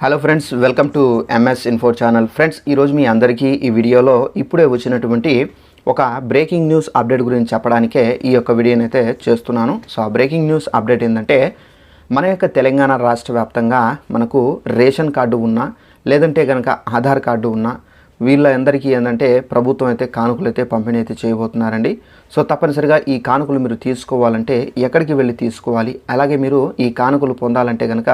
Hello friends, welcome to MS info channel. Friends, ఈరోజు మీ అందరికీ ఈ వీడియోలో ఇప్పుడే వచ్చినటువంటి ఒక బ్రేకింగ్ న్యూస్ అప్డేట్ గురించి చెప్పడానికే ఈ యొక్క వీడియోని అయితే చేస్తున్నాను. సో ఆ బ్రేకింగ్ న్యూస్ అప్డేట్ ఏంటంటే, మన యొక్క తెలంగాణ రాష్ట్ర వ్యాప్తంగా మనకు రేషన్ కార్డు ఉన్నా లేదంటే కనుక ఆధార్ కార్డు ఉన్నా వీళ్ళందరికీ ఏంటంటే ప్రభుత్వం అయితే కానుకలు అయితే పంపిణీ అయితే చేయబోతున్నారండి. సో తప్పనిసరిగా ఈ కానుకలు మీరు తీసుకోవాలంటే ఎక్కడికి వెళ్ళి తీసుకోవాలి, అలాగే మీరు ఈ కానుకలు పొందాలంటే కనుక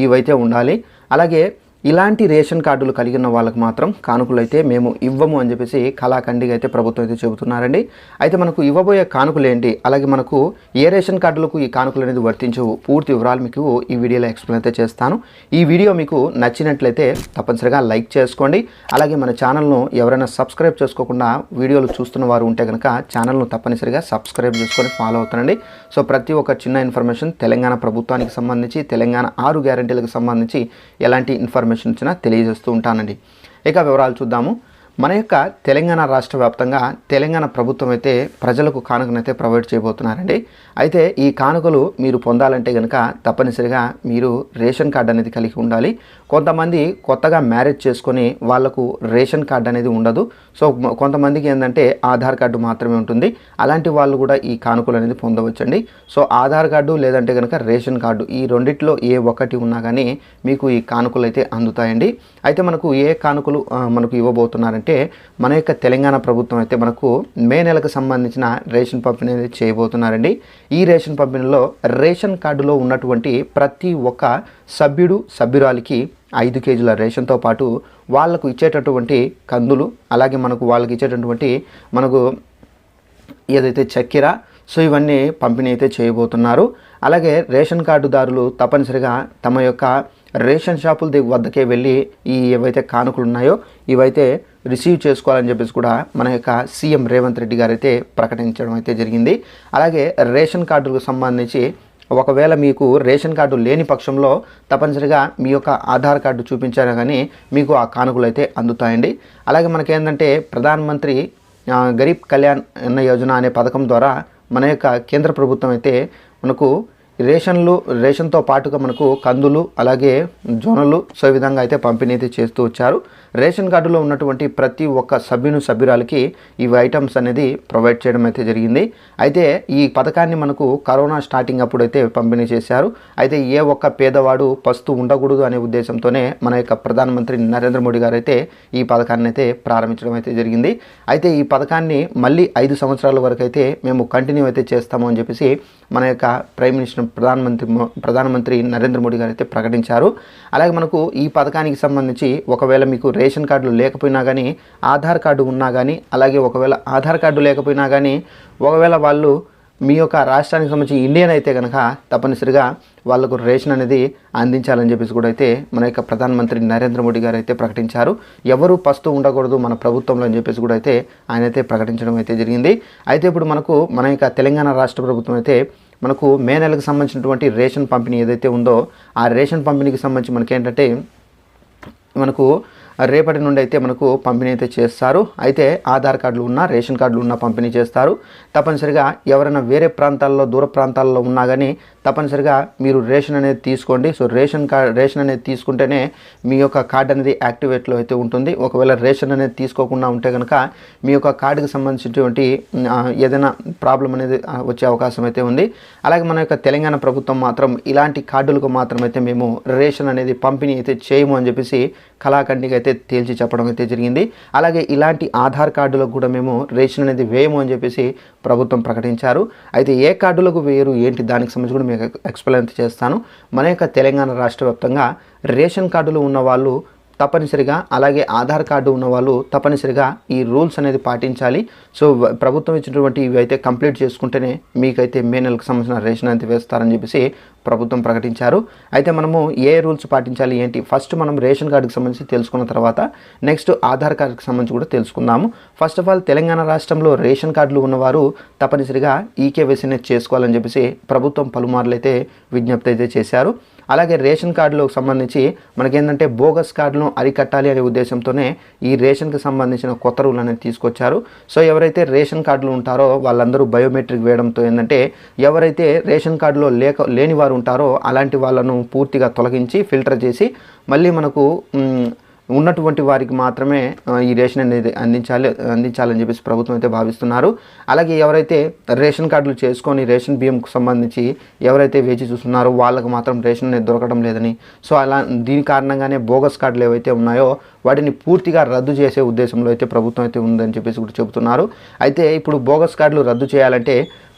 ఇవైతే ఉండాలి. అలాగే ఇలాంటి రేషన్ కార్డులు కలిగిన వాళ్ళకి మాత్రం కానుకలు అయితే మేము ఇవ్వము అని చెప్పేసి కళాఖండిగా అయితే ప్రభుత్వం అయితే చెబుతున్నారండి. అయితే మనకు ఇవ్వబోయే కానుకలు ఏంటి, అలాగే మనకు ఏ రేషన్ కార్డులకు ఈ కానుకలు అనేది వర్తించవు, పూర్తి వివరాలు మీకు ఈ వీడియోలో ఎక్స్ప్లెయిన్ అయితే చేస్తాను. ఈ వీడియో మీకు నచ్చినట్లయితే తప్పనిసరిగా లైక్ చేసుకోండి. అలాగే మన ఛానల్ను ఎవరైనా సబ్స్క్రైబ్ చేసుకోకుండా వీడియోలు చూస్తున్న వారు ఉంటే కనుక ఛానల్ను తప్పనిసరిగా సబ్స్క్రైబ్ చేసుకొని ఫాలో అవుతానండి. సో ప్రతి ఒక్క చిన్న ఇన్ఫర్మేషన్ తెలంగాణ ప్రభుత్వానికి సంబంధించి, తెలంగాణ 6 గ్యారెంటీలకు సంబంధించి ఎలాంటి ఇన్ఫర్మేషన్ తెలియజేస్తూ ఉంటానండి. ఇక వివరాలు చూద్దాము. మన యొక్క తెలంగాణ రాష్ట్ర వ్యాప్తంగా తెలంగాణ ప్రభుత్వం అయితే ప్రజలకు కానుకనైతే ప్రొవైడ్ చేయబోతున్నారండి. అయితే ఈ కానుకలు మీరు పొందాలంటే కనుక తప్పనిసరిగా మీరు రేషన్ కార్డు అనేది కలిగి ఉండాలి. కొంతమంది కొత్తగా మ్యారేజ్ చేసుకొని వాళ్లకు రేషన్ కార్డు అనేది ఉండదు. సో కొంతమందికి ఏంటంటే ఆధార్ కార్డు మాత్రమే ఉంటుంది. అలాంటి వాళ్ళు కూడా ఈ కానుకలు అనేది పొందవచ్చండి. సో ఆధార్ కార్డు లేదంటే కనుక రేషన్ కార్డు, ఈ రెండిట్లో ఏ ఒక్కటి ఉన్నా కానీ మీకు ఈ కానుకలు అయితే అందుతాయండి. అయితే మనకు ఏ కానుకలు మనకు ఇవ్వబోతున్నారంటే, మన యొక్క తెలంగాణ ప్రభుత్వం అయితే మనకు మే నెలకు సంబంధించిన రేషన్ పంపిణీ అనేది చేయబోతున్నారండి. ఈ రేషన్ పంపిణీలో రేషన్ కార్డులో ఉన్నటువంటి ప్రతి ఒక్క సభ్యురాలికి 5 కేజీల రేషన్తో పాటు వాళ్లకు ఇచ్చేటటువంటి కందులు, అలాగే వాళ్ళకి ఇచ్చేటటువంటి ఏదైతే చక్కెర, సో ఇవన్నీ పంపిణీ అయితే చేయబోతున్నారు. అలాగే రేషన్ కార్డుదారులు తప్పనిసరిగా తమ యొక్క రేషన్ షాపుల వద్దకే వెళ్ళి ఈ ఏవైతే కానుకలు ఉన్నాయో ఇవైతే రిసీవ్ చేసుకోవాలని చెప్పేసి కూడా మన యొక్క సీఎం రేవంత్ రెడ్డి గారు అయితే ప్రకటించడం అయితే జరిగింది. అలాగే రేషన్ కార్డులకు సంబంధించి ఒకవేళ మీకు రేషన్ కార్డు లేని పక్షంలో తప్పనిసరిగా మీ యొక్క ఆధార్ కార్డు చూపించారా కానీ మీకు ఆ కానుకలు అయితే అందుతాయండి. అలాగే మనకేంటంటే ప్రధానమంత్రి గరీబ్ కళ్యాణ్ అన్న యోజన అనే పథకం ద్వారా మన యొక్క కేంద్ర ప్రభుత్వం అయితే మనకు రేషన్తో పాటుగా మనకు కందులు, అలాగే జొన్నలు, సో ఈ విధంగా అయితే పంపిణీ అయితే చేస్తూ వచ్చారు. రేషన్ కార్డులో ఉన్నటువంటి ప్రతి ఒక్క సభ్యురాలికి ఇవి ఐటమ్స్ అనేది ప్రొవైడ్ చేయడం అయితే జరిగింది. అయితే ఈ పథకాన్ని మనకు కరోనా స్టార్టింగ్ అప్పుడు అయితే పంపిణీ చేశారు. అయితే ఏ ఒక్క పేదవాడు పస్తు ఉండకూడదు అనే ఉద్దేశంతోనే మన యొక్క ప్రధానమంత్రి నరేంద్ర మోడీ గారు అయితే ఈ పథకాన్ని అయితే ప్రారంభించడం అయితే జరిగింది. అయితే ఈ పథకాన్ని మళ్ళీ 5 సంవత్సరాల వరకు అయితే మేము కంటిన్యూ అయితే చేస్తాము అని చెప్పేసి మన యొక్క ప్రైమ్ మినిస్టర్ ప్రధానమంత్రి నరేంద్ర మోడీ గారు అయితే ప్రకటించారు. అలాగే మనకు ఈ పథకానికి సంబంధించి ఒకవేళ మీకు రేషన్ కార్డులు లేకపోయినా కానీ ఆధార్ కార్డు ఉన్నా కానీ, అలాగే ఒకవేళ ఆధార్ కార్డు లేకపోయినా కానీ ఒకవేళ వాళ్ళు మీ యొక్క రాష్ట్రానికి సంబంధించి ఇండియన్ అయితే కనుక తప్పనిసరిగా వాళ్ళకు రేషన్ అనేది అందించాలని చెప్పేసి కూడా అయితే మన యొక్క ప్రధానమంత్రి నరేంద్ర మోడీ గారు అయితే ప్రకటించారు. ఎవరు పస్తు ఉండకూడదు మన ప్రభుత్వంలో అని చెప్పేసి కూడా అయితే ఆయన అయితే ప్రకటించడం అయితే జరిగింది. అయితే ఇప్పుడు మన యొక్క తెలంగాణ రాష్ట్ర ప్రభుత్వం అయితే మనకు మే నెలకు సంబంధించినటువంటి రేషన్ పంపిణీ ఏదైతే ఉందో ఆ రేషన్ పంపిణీకి సంబంధించి మనకేంటంటే రేపటి నుండి అయితే మనకు పంపిణీ అయితే చేస్తారు. అయితే ఆధార్ కార్డులు ఉన్నా రేషన్ కార్డులు ఉన్నా పంపిణీ చేస్తారు. తప్పనిసరిగా ఎవరైనా వేరే ప్రాంతాల్లో, దూర ప్రాంతాల్లో ఉన్నా కానీ తప్పనిసరిగా మీరు రేషన్ అనేది తీసుకోండి. సో రేషన్ అనేది తీసుకుంటేనే మీ యొక్క కార్డు అనేది యాక్టివేట్లో అయితే ఉంటుంది. ఒకవేళ రేషన్ అనేది తీసుకోకుండా ఉంటే కనుక మీ యొక్క కార్డుకి సంబంధించినటువంటి ఏదైనా ప్రాబ్లం అనేది వచ్చే అవకాశం అయితే ఉంది. అలాగే మన యొక్క తెలంగాణ ప్రభుత్వం మాత్రం ఇలాంటి కార్డులకు మాత్రం అయితే మేము రేషన్ అనేది పంపిణీ అయితే చేయము అని చెప్పేసి కళాఖండిగా అయితే తేల్చి చెప్పడం అయితే జరిగింది. అలాగే ఇలాంటి ఆధార్ కార్డులకు కూడా మేము రేషన్ అనేది వేయము అని చెప్పేసి ప్రభుత్వం ప్రకటించారు. అయితే ఏ కార్డులకు వేయరు ఏంటి దానికి సంబంధించి కూడా మీకు ఎక్స్ప్లెయిన్ చేస్తాను. మన యొక్క తెలంగాణ రాష్ట్ర వ్యాప్తంగా రేషన్ కార్డులు ఉన్న వాళ్ళు తప్పనిసరిగా, అలాగే ఆధార్ కార్డు ఉన్న వాళ్ళు తప్పనిసరిగా ఈ రూల్స్ అనేది పాటించాలి. సో ప్రభుత్వం ఇచ్చినటువంటి ఇవి అయితే కంప్లీట్ చేసుకుంటేనే మీకైతే మే నెలకు సంబంధించిన రేషన్ అయితే వేస్తారని చెప్పేసి ప్రభుత్వం ప్రకటించారు. అయితే మనము ఏ రూల్స్ పాటించాలి ఏంటి, ఫస్ట్ మనం రేషన్ కార్డుకి సంబంధించి తెలుసుకున్న తర్వాత నెక్స్ట్ ఆధార్ కార్డుకి సంబంధించి కూడా తెలుసుకుందాము. ఫస్ట్ ఆఫ్ ఆల్ తెలంగాణ రాష్ట్రంలో రేషన్ కార్డులు ఉన్నవారు తప్పనిసరిగా ఈకేవైసీ అనేది చేసుకోవాలని చెప్పేసి ప్రభుత్వం పలుమార్లు అయితే విజ్ఞప్తి అయితే చేశారు. అలాగే రేషన్ కార్డులకు సంబంధించి మనకేంటంటే బోగస్ కార్డులను అరికట్టాలి అనే ఉద్దేశంతోనే ఈ రేషన్కి సంబంధించిన కొత్త రూల్ అనేది తీసుకొచ్చారు. సో ఎవరైతే రేషన్ కార్డులు ఉంటారో వాళ్ళందరూ బయోమెట్రిక్ వేయడంతో ఏంటంటే ఎవరైతే రేషన్ కార్డులో లేని వారు ఉంటారో అలాంటి వాళ్ళను పూర్తిగా తొలగించి ఫిల్టర్ చేసి మళ్ళీ మనకు ఉన్నటువంటి వారికి మాత్రమే ఈ రేషన్ అనేది అందించాలని చెప్పేసి ప్రభుత్వం అయితే భావిస్తున్నారు. అలాగే ఎవరైతే రేషన్ కార్డులు చేసుకొని రేషన్ బియ్యంకు సంబంధించి ఎవరైతే వేచి చూస్తున్నారో వాళ్ళకు మాత్రం రేషన్ అనేది దొరకడం లేదని, సో దీని కారణంగానే బోగస్ కార్డులు ఏవైతే ఉన్నాయో వాటిని పూర్తిగా రద్దు చేసే ఉద్దేశంలో అయితే ప్రభుత్వం అయితే ఉందని చెప్పేసి కూడా చెబుతున్నారు. అయితే ఇప్పుడు బోగస్ కార్డులు రద్దు చేయాలంటే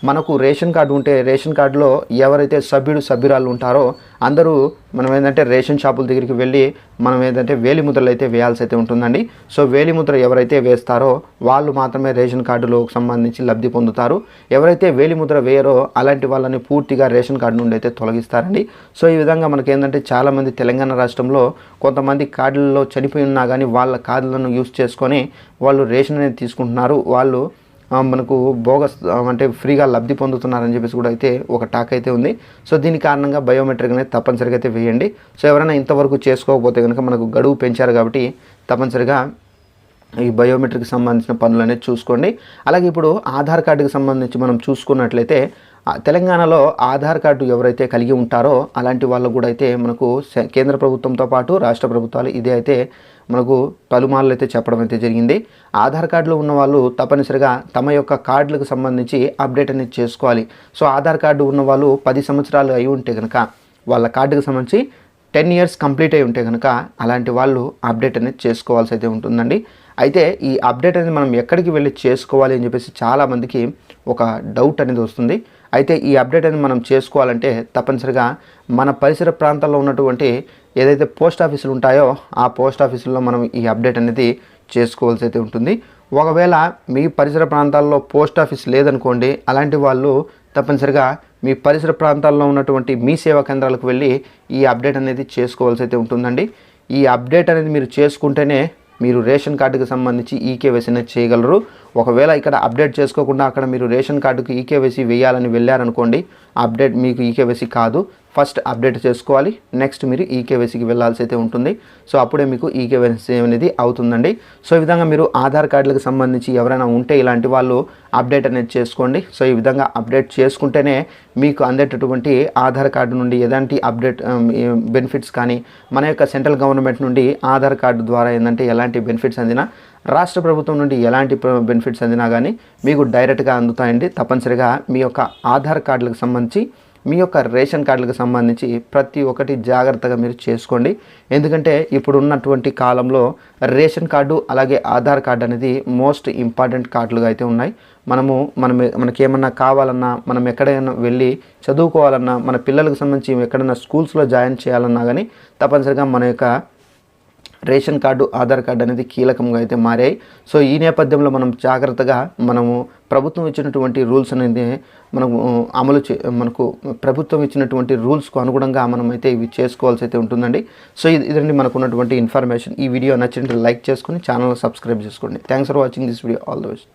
మనకు రేషన్ కార్డు ఉంటే రేషన్ కార్డులో ఎవరైతే సభ్యురాలు ఉంటారో అందరూ మనం ఏంటంటే రేషన్ షాపుల దగ్గరికి వెళ్ళి మనం ఏంటంటే వేలిముద్రలు అయితే వేయాల్సి అయితే ఉంటుందండి. సో వేలిముద్ర ఎవరైతే వేస్తారో వాళ్ళు మాత్రమే రేషన్ కార్డులకు సంబంధించి లబ్ధి పొందుతారు. ఎవరైతే వేలిముద్ర వేయరో అలాంటి వాళ్ళని పూర్తిగా రేషన్ కార్డు నుండి అయితే తొలగిస్తారండి. సో ఈ విధంగా మనకి ఏంటంటే చాలామంది తెలంగాణ రాష్ట్రంలో కొంతమంది కార్డులలో చనిపోయి ఉన్నా కానీ వాళ్ళ కార్డులను యూస్ చేసుకొని వాళ్ళు రేషన్ అనేది తీసుకుంటున్నారు. వాళ్ళు మనకు బోగస్ అంటే ఫ్రీగా లబ్ధి పొందుతున్నారని చెప్పేసి కూడా అయితే ఒక టాక్ అయితే ఉంది. సో దీని కారణంగా బయోమెట్రిక్ అనేది తప్పనిసరిగా అయితే వేయండి. సో ఎవరైనా ఇంతవరకు చేసుకోకపోతే కనుక మనకు గడువు పెంచారు కాబట్టి తప్పనిసరిగా ఈ బయోమెట్రిక్ సంబంధించిన పనులు అనేది చూసుకోండి. అలాగే ఇప్పుడు ఆధార్ కార్డుకి సంబంధించి మనం చూసుకున్నట్లయితే తెలంగాణలో ఆధార్ కార్డు ఎవరైతే కలిగి ఉంటారో అలాంటి వాళ్ళకు కూడా అయితే మనకు కేంద్ర ప్రభుత్వంతో పాటు రాష్ట్ర ప్రభుత్వాలు ఇదే అయితే మనకు పలుమార్లు అయితే చెప్పడం అయితే జరిగింది. ఆధార్ కార్డులో ఉన్న వాళ్ళు తప్పనిసరిగా తమ యొక్క కార్డులకు సంబంధించి అప్డేట్ అనేది చేసుకోవాలి. సో ఆధార్ కార్డు ఉన్న వాళ్ళు 10 సంవత్సరాలు అయి ఉంటే కనుక వాళ్ళ కార్డుకు సంబంధించి 10 years కంప్లీట్ అయి ఉంటే కనుక అలాంటి వాళ్ళు అప్డేట్ అనేది చేసుకోవాల్సి అయితే ఉంటుందండి. అయితే ఈ అప్డేట్ అనేది మనం ఎక్కడికి వెళ్ళి చేసుకోవాలి అని చెప్పేసి చాలామందికి ఒక డౌట్ అనేది వస్తుంది. అయితే ఈ అప్డేట్ అనేది మనం చేసుకోవాలంటే తప్పనిసరిగా మన పరిసర ప్రాంతాల్లో ఉన్నటువంటి ఏదైతే పోస్ట్ ఆఫీసులు ఉంటాయో ఆ పోస్ట్ ఆఫీసుల్లో మనం ఈ అప్డేట్ అనేది చేసుకోవాల్సి అయితే ఉంటుంది. ఒకవేళ మీ పరిసర ప్రాంతాల్లో పోస్ట్ ఆఫీస్ లేదనుకోండి, అలాంటి వాళ్ళు తప్పనిసరిగా మీ పరిసర ప్రాంతాల్లో ఉన్నటువంటి మీ సేవా కేంద్రాలకు వెళ్ళి ఈ అప్డేట్ అనేది చేసుకోవాల్సి అయితే ఉంటుందండి. ఈ అప్డేట్ అనేది మీరు చేసుకుంటేనే మీరు రేషన్ కార్డుకి సంబంధించి ఈకేవైసీ అనేది చేయగలరు. ఒకవేళ ఇక్కడ అప్డేట్ చేసుకోకుండా అక్కడ మీరు రేషన్ కార్డుకి ఈకేవైసీ వేయాలని వెళ్ళారనుకోండి, అప్డేట్ మీకు ఈకేవైసీ కాదు. ఫస్ట్ అప్డేట్ చేసుకోవాలి, నెక్స్ట్ మీరు ఈకేవైసీకి వెళ్ళాల్సి అయితే ఉంటుంది. సో అప్పుడే మీకు ఈకేవైసీ అనేది అవుతుందండి. సో ఈ విధంగా మీరు ఆధార్ కార్డులకు సంబంధించి ఎవరైనా ఉంటే ఇలాంటి వాళ్ళు అప్డేట్ అనేది చేసుకోండి. సో ఈ విధంగా అప్డేట్ చేసుకుంటేనే మీకు అందేటటువంటి ఆధార్ కార్డు నుండి ఎలాంటి అప్డేట్ బెనిఫిట్స్ కానీ మన యొక్క సెంట్రల్ గవర్నమెంట్ నుండి ఆధార్ కార్డు ద్వారా ఏంటంటే ఎలాంటి బెనిఫిట్స్ అందినా, రాష్ట్ర ప్రభుత్వం నుండి ఎలాంటి బెనిఫిట్స్ అందినా కానీ మీకు డైరెక్ట్గా అందుతాయండి. తప్పనిసరిగా మీ యొక్క ఆధార్ కార్డులకు సంబంధించి మీ యొక్క రేషన్ కార్డులకు సంబంధించి ప్రతి ఒక్కటి జాగ్రత్తగా మీరు చేసుకోండి. ఎందుకంటే ఇప్పుడు ఉన్నటువంటి కాలంలో రేషన్ కార్డు అలాగే ఆధార్ కార్డు అనేది మోస్ట్ ఇంపార్టెంట్ కార్డులుగా అయితే ఉన్నాయి. మనకేమన్నా కావాలన్నా, మనం ఎక్కడైనా వెళ్ళి చదువుకోవాలన్నా, మన పిల్లలకు సంబంధించి ఎక్కడైనా స్కూల్స్లో జాయిన్ చేయాలన్నా కానీ తప్పనిసరిగా మన యొక్క రేషన్ కార్డు ఆధార్ కార్డు అనేది కీలకంగా అయితే మారాయి. సో ఈ నేపథ్యంలో మనం జాగ్రత్తగా మనము ప్రభుత్వం ఇచ్చినటువంటి రూల్స్ అనేది మనకు ప్రభుత్వం ఇచ్చినటువంటి రూల్స్కు అనుగుణంగా మనం అయితే ఇవి చేసుకోవాల్సి అయితే ఉంటుందండి. సో ఇదండి మనకు ఉన్నటువంటి ఇన్ఫర్మేషన్. ఈ వీడియో నచ్చినట్లయితే లైక్ చేసుకొని ఛానల్ సబ్స్క్రైబ్ చేసుకోండి. Thanks for watching this video. All the best.